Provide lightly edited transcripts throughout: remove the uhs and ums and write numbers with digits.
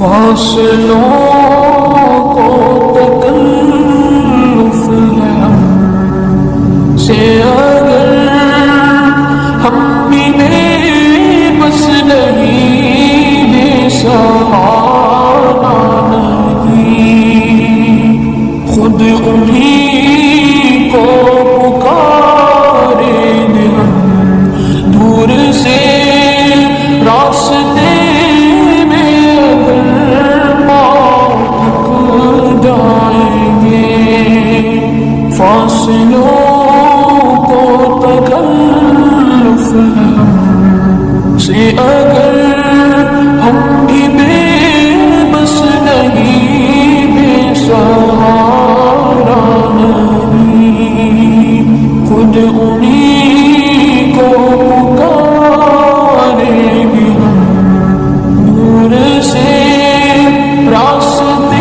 فاصلوں کو تکلف ہے ہم سے اگر ہم بھی بے بس نہیں بے سہارا نہیں خود انہیں کو پکارے دے ہم دور سے راستے فاصلوں کو تکلف ہے ہم سے اگر ہم بھی بے بس نہیں بے سہارا نہیں خود انہیں کو پکارے بھی ہم دور سے راستے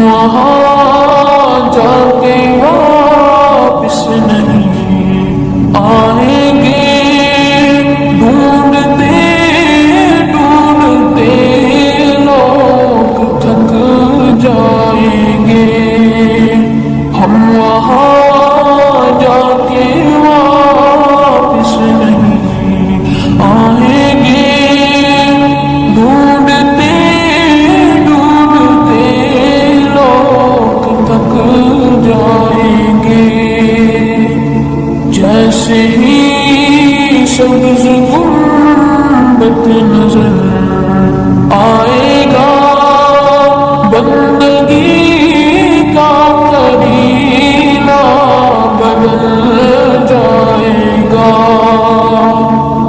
وہاں جا کے واپس نہیں آئیں گے ڈھونڈتے ڈھونڈتے لوگ تھک جائیں گے ہم وہاں جا کے واپس نہیں آئیں گے جیسے ہی سبز گنبد نظر آئے گا بندگی کا قرینہ بدل جائے گا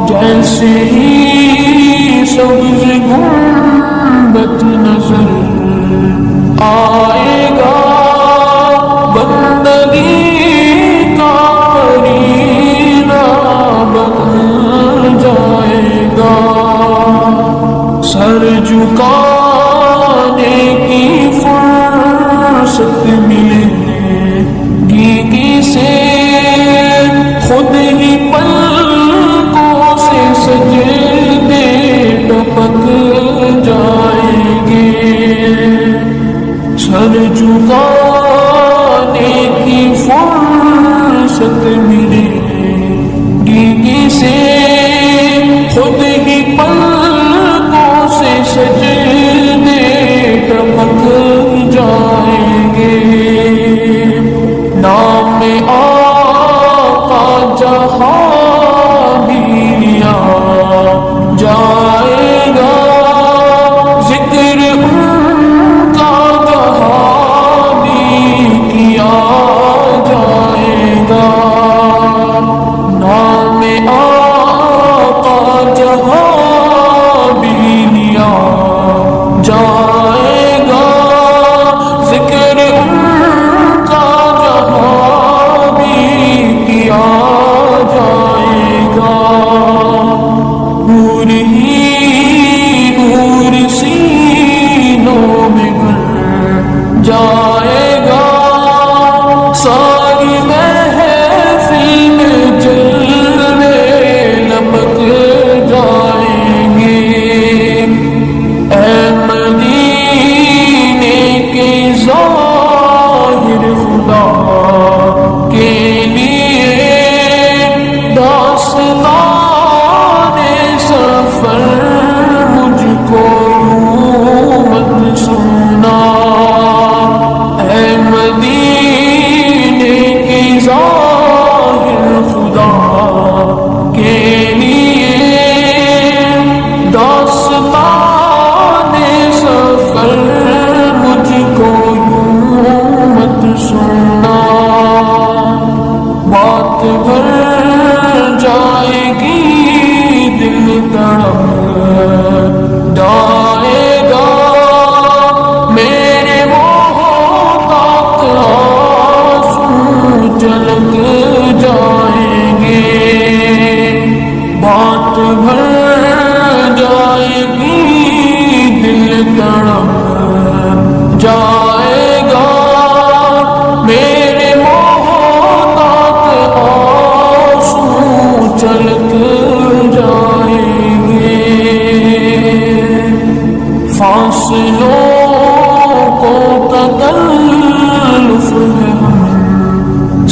جیسے ہی سبز گنبد نظر آئے گا بندگی سر جھکانے کی فرصت ملے گی کسے خود ہی پلکوں سے سجے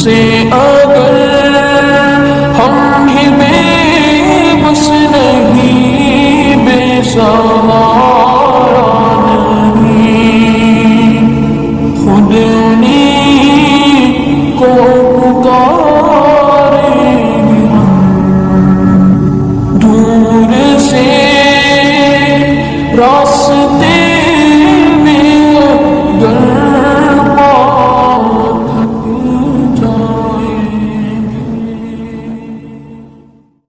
سے اگر ہم ہی بے بس نہیں، بے سہارا نہیں، خود انہیں کو پکاریں گے ہم، دور سے راس